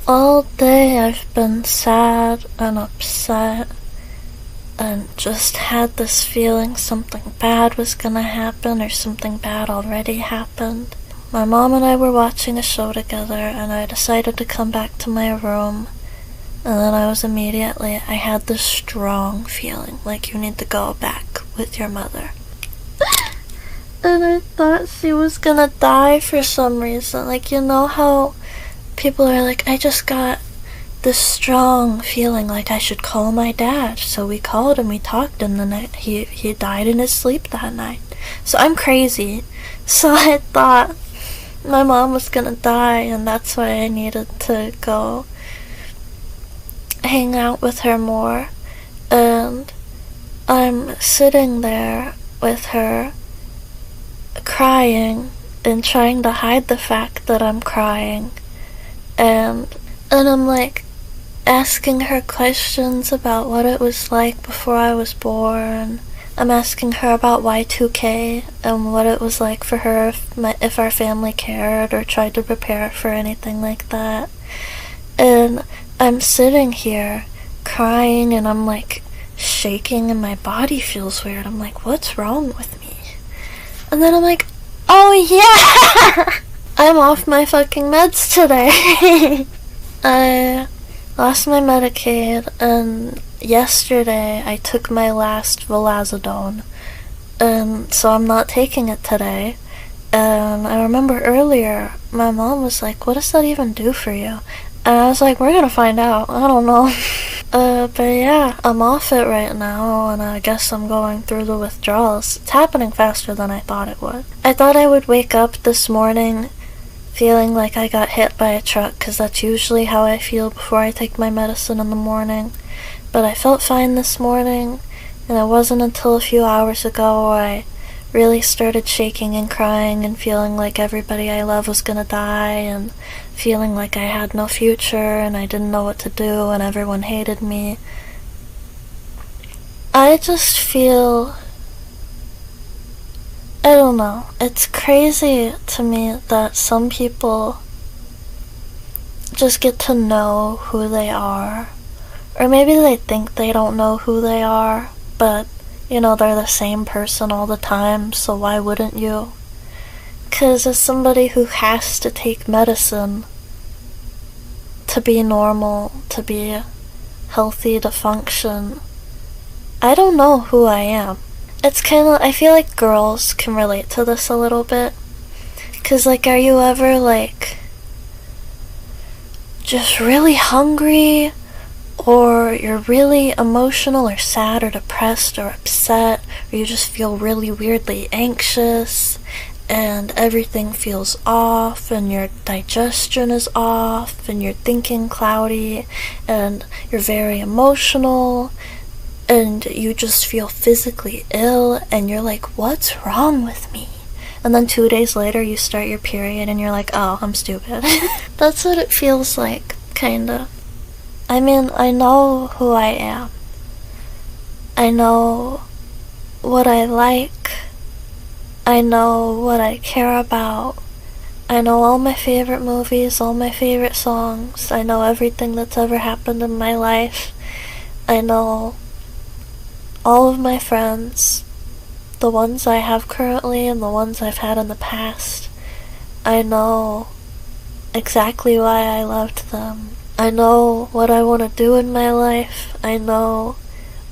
All day I've been sad and upset and just had this feeling something bad was gonna happen or something bad already happened. My mom and I were watching a show together and I decided to come back to my room, and then I had this strong feeling like you need to go back with your mother. And I thought she was gonna die for some reason. Like, you know how people are like, I just got this strong feeling like I should call my dad. So we called and we talked, and then he died in his sleep that night. So I'm crazy. So I thought my mom was gonna die, and that's why I needed to go hang out with her more. And I'm sitting there with her, crying and trying to hide the fact that I'm crying. And I'm like asking her questions about what it was like before I was born. I'm asking her about Y2K and what it was like for her if our family cared or tried to prepare for anything like that. And I'm sitting here crying and I'm like shaking and my body feels weird. I'm like, what's wrong with me? And then I'm like, oh yeah! I'm off my fucking meds today. I lost my Medicaid, and yesterday I took my last vilazodone, and so I'm not taking it today. And I remember earlier my mom was like, what does that even do for you? And I was like, we're gonna find out. I don't know. But yeah, I'm off it right now, and I guess I'm going through the withdrawals. It's happening faster than I thought it would. I thought I would wake up this morning feeling like I got hit by a truck, because that's usually how I feel before I take my medicine in the morning. But I felt fine this morning, and it wasn't until a few hours ago where I really started shaking and crying and feeling like everybody I love was gonna die, and feeling like I had no future and I didn't know what to do and everyone hated me. I just feel, I don't know, it's crazy to me that some people just get to know who they are, or maybe they think they don't know who they are, but you know, they're the same person all the time, so why wouldn't you? 'Cause as somebody who has to take medicine to be normal, to be healthy, to function, I don't know who I am. It's kinda, I feel like girls can relate to this a little bit. 'Cause like, are you ever like just really hungry, or you're really emotional or sad or depressed or upset, or you just feel really weirdly anxious and everything feels off and your digestion is off and you're thinking cloudy and you're very emotional and you just feel physically ill and you're like, what's wrong with me? And then 2 days later you start your period and you're like, oh, I'm stupid. That's what it feels like, kinda. I mean, I know who I am. I know what I like. I know what I care about. I know all my favorite movies, all my favorite songs. I know everything that's ever happened in my life. I know all of my friends, the ones I have currently and the ones I've had in the past. I know exactly why I loved them. I know what I want to do in my life. I know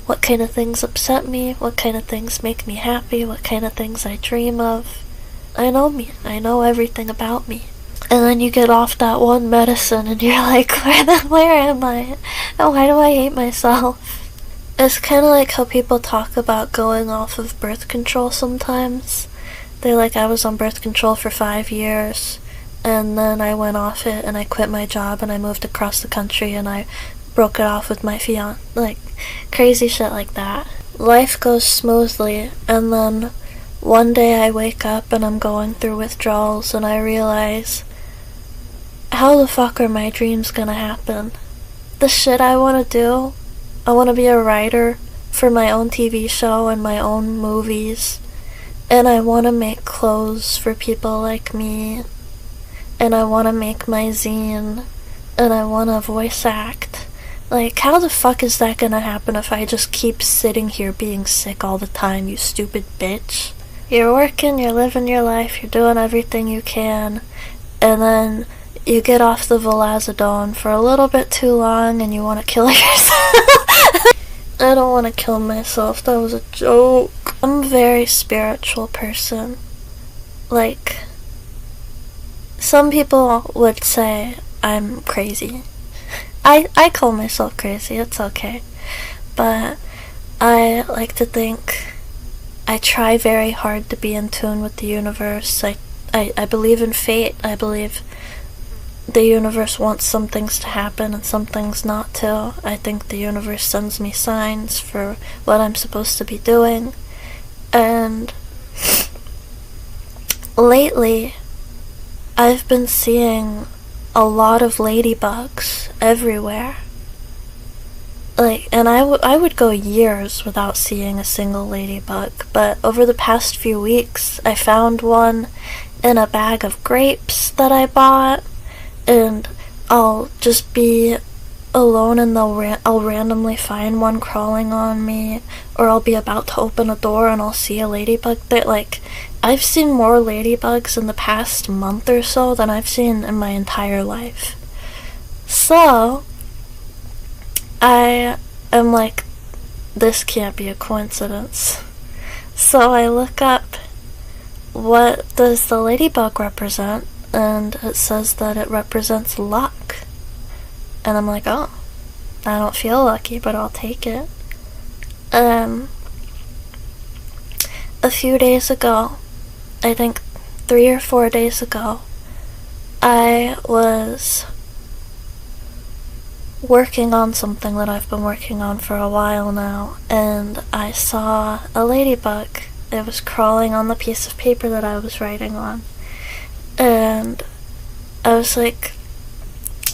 what kind of things upset me, what kind of things make me happy, what kind of things I dream of. I know me. I know everything about me. And then you get off that one medicine and you're like, where am I? And why do I hate myself? It's kind of like how people talk about going off of birth control sometimes. They're like, I was on birth control for 5 years. And then I went off it and I quit my job and I moved across the country and I broke it off with my fiance. Like, crazy shit like that. Life goes smoothly, and then one day I wake up and I'm going through withdrawals and I realize, how the fuck are my dreams gonna happen? The shit I wanna do, I wanna be a writer for my own TV show and my own movies, and I wanna make clothes for people like me, and I want to make my zine, and I want to voice act. Like, how the fuck is that gonna happen if I just keep sitting here being sick all the time, you stupid bitch? You're working, you're living your life, you're doing everything you can, and then you get off the vilazodone for a little bit too long and you want to kill yourself. I don't want to kill myself, that was a joke. I'm a very spiritual person. Like, some people would say I'm crazy. I call myself crazy, it's okay. But I like to think I try very hard to be in tune with the universe. I believe in fate. I believe the universe wants some things to happen and some things not to. I think the universe sends me signs for what I'm supposed to be doing. And lately, I've been seeing a lot of ladybugs everywhere. Like, and I would go years without seeing a single ladybug, but over the past few weeks, I found one in a bag of grapes that I bought, and I'll just be alone and I'll randomly find one crawling on me, or I'll be about to open a door and I'll see a ladybug there. Like, I've seen more ladybugs in the past month or so than I've seen in my entire life. So, I am like, this can't be a coincidence. So I look up, what does the ladybug represent? And it says that it represents luck. And I'm like, oh, I don't feel lucky, but I'll take it. A few days ago, I think 3 or 4 days ago, I was working on something that I've been working on for a while now, and I saw a ladybug. It was crawling on the piece of paper that I was writing on. And I was like,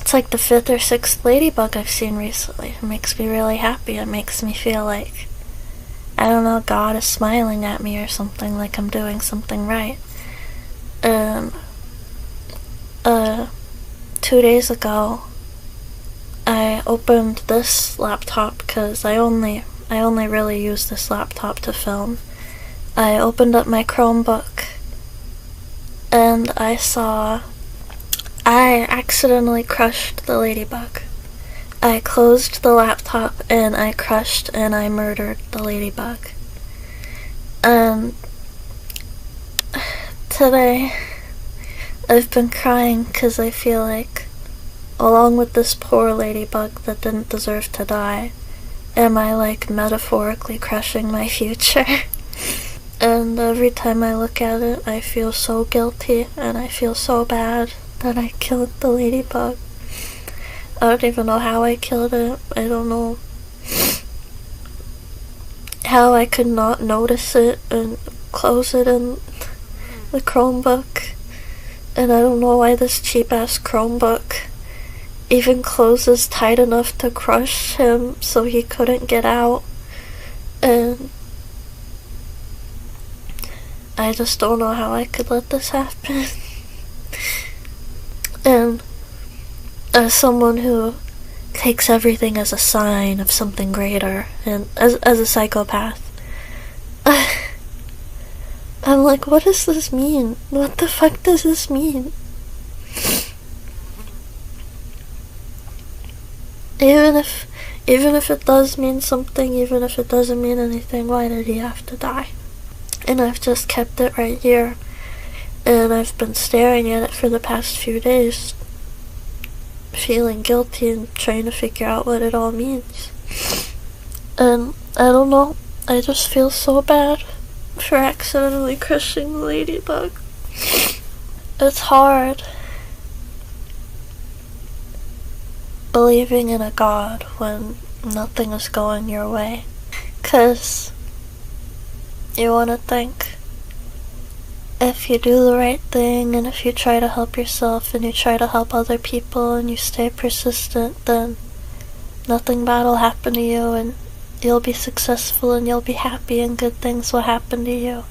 it's like the 5th or 6th ladybug I've seen recently. It makes me really happy. It makes me feel like, I don't know, God is smiling at me or something, like I'm doing something right. And 2 days ago, I opened this laptop because I only really use this laptop to film. I opened up my Chromebook and I accidentally crushed the ladybug. I closed the laptop and I crushed and I murdered the ladybug. And today I've been crying because I feel like, along with this poor ladybug that didn't deserve to die, am I like metaphorically crushing my future? And every time I look at it, I feel so guilty and I feel so bad that I killed the ladybug. I don't even know how I killed it. I don't know how I could not notice it and close it in the Chromebook. And I don't know why this cheap-ass Chromebook even closes tight enough to crush him so he couldn't get out. And I just don't know how I could let this happen. And as someone who takes everything as a sign of something greater, and as a psychopath, I'm like, what does this mean? What the fuck does this mean? Even if it does mean something, even if it doesn't mean anything, why did he have to die? And I've just kept it right here, and I've been staring at it for the past few days, feeling guilty and trying to figure out what it all means. And I don't know, I just feel so bad for accidentally crushing the ladybug. It's hard believing in a God when nothing is going your way, 'cause you want to think, if you do the right thing and if you try to help yourself and you try to help other people and you stay persistent, then nothing bad will happen to you and you'll be successful and you'll be happy and good things will happen to you.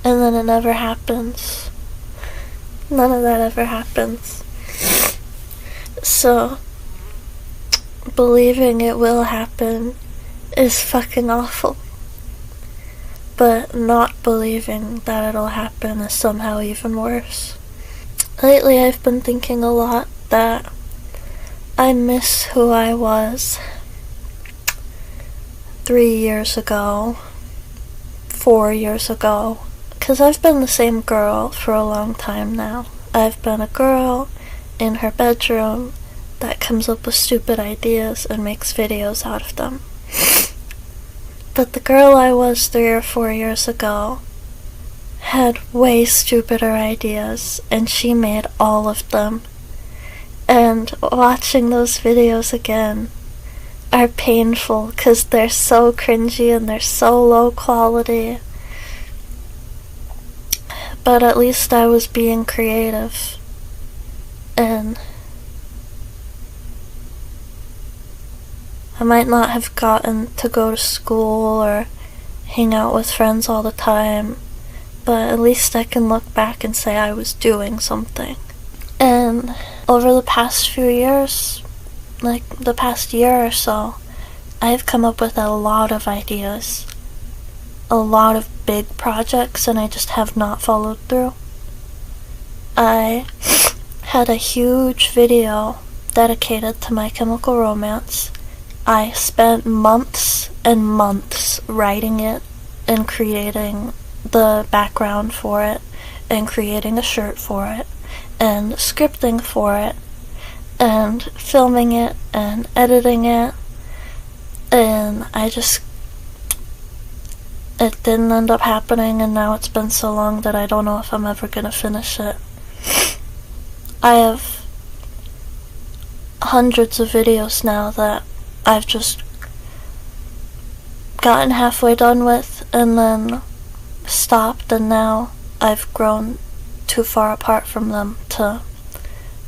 And then it never happens. None of that ever happens. So, believing it will happen is fucking awful. But not believing that it'll happen is somehow even worse. Lately I've been thinking a lot that I miss who I was 3 years ago, 4 years ago. 'Cause I've been the same girl for a long time now. I've been a girl in her bedroom that comes up with stupid ideas and makes videos out of them. But the girl I was 3 or 4 years ago had way stupider ideas, and she made all of them. And watching those videos again are painful because they're so cringy and they're so low quality. But at least I was being creative. And I might not have gotten to go to school or hang out with friends all the time, but at least I can look back and say I was doing something. And over the past few years, like the past year or so, I've come up with a lot of ideas. A lot of big projects, and I just have not followed through. I had a huge video dedicated to My Chemical Romance. I spent months and months writing it and creating the background for it and creating a shirt for it and scripting for it and filming it and editing it, and it didn't end up happening, and now it's been so long that I don't know if I'm ever gonna finish it. I have hundreds of videos now that I've just gotten halfway done with and then stopped, and now I've grown too far apart from them to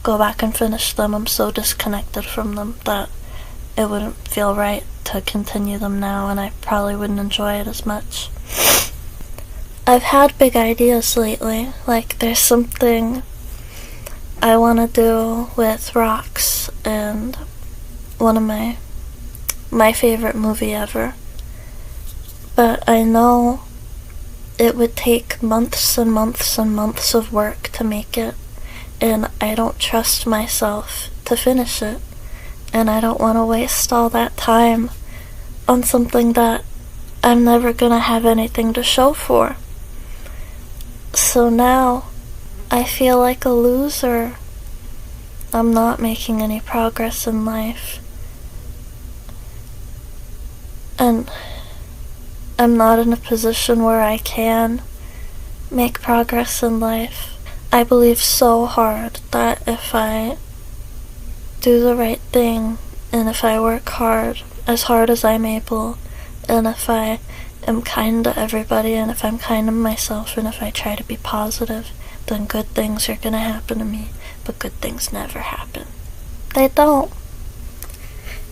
go back and finish them. I'm so disconnected from them that it wouldn't feel right to continue them now, and I probably wouldn't enjoy it as much. I've had big ideas lately, like there's something I want to do with rocks and one of my favorite movie ever. But I know it would take months and months and months of work to make it, and I don't trust myself to finish it, and I don't want to waste all that time on something that I'm never gonna have anything to show for. So now I feel like a loser. I'm not making any progress in life, and I'm not in a position where I can make progress in life. I believe so hard that if I do the right thing, and if I work hard as I'm able, and if I am kind to everybody, and if I'm kind to myself, and if I try to be positive, then good things are gonna happen to me. But good things never happen. They don't.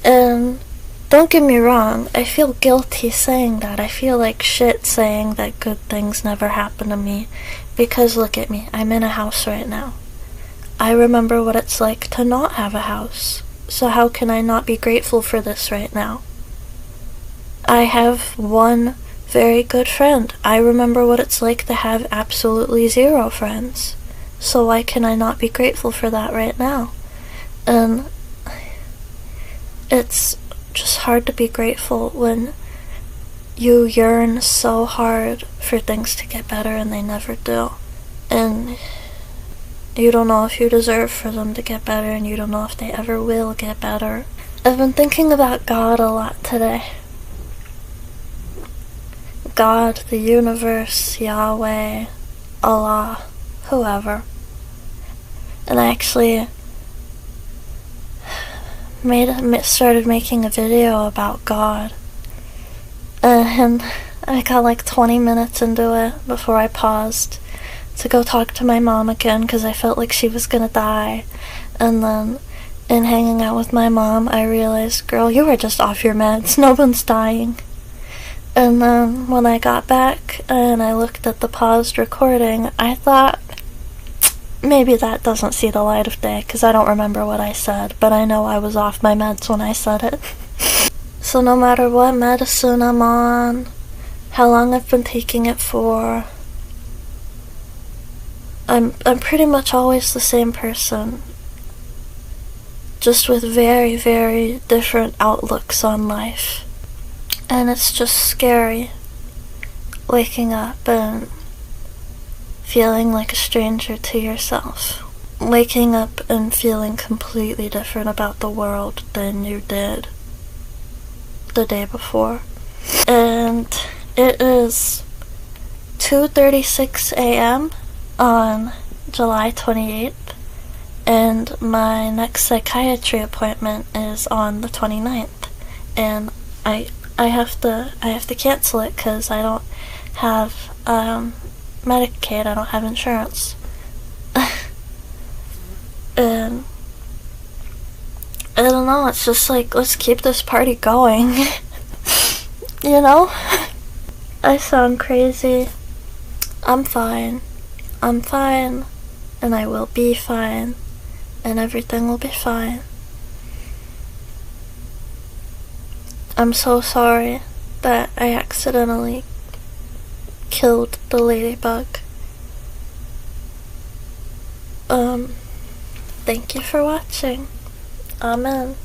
And don't get me wrong, I feel guilty saying that. I feel like shit saying that good things never happen to me, because look at me, I'm in a house right now. I remember what it's like to not have a house, so how can I not be grateful for this right now? I have one very good friend. I remember what it's like to have absolutely zero friends, so why can I not be grateful for that right now? And it's just hard to be grateful when you yearn so hard for things to get better and they never do. And you don't know if you deserve for them to get better, and you don't know if they ever will get better. I've been thinking about God a lot today. God, the universe, Yahweh, Allah, whoever. And I actually started making a video about God, and I got like 20 minutes into it before I paused to go talk to my mom again, because I felt like she was gonna die. And then in hanging out with my mom, I realized, girl, you are just off your meds, no one's dying. And then when I got back and I looked at the paused recording, I thought, maybe that doesn't see the light of day, because I don't remember what I said, but I know I was off my meds when I said it. So no matter what medicine I'm on, how long I've been taking it for, I'm pretty much always the same person, just with very, very different outlooks on life. And it's just scary waking up and feeling like a stranger to yourself. Waking up and feeling completely different about the world than you did the day before. And it is 2:36 a.m. on July 28th, and my next psychiatry appointment is on the 29th, and I have to cancel it because I don't have Medicaid. I don't have insurance. And I don't know, it's just like, let's keep this party going. You know? I sound crazy. I'm fine. I'm fine. And I will be fine. And everything will be fine. I'm so sorry that I accidentally killed the ladybug. Thank you for watching. Amen.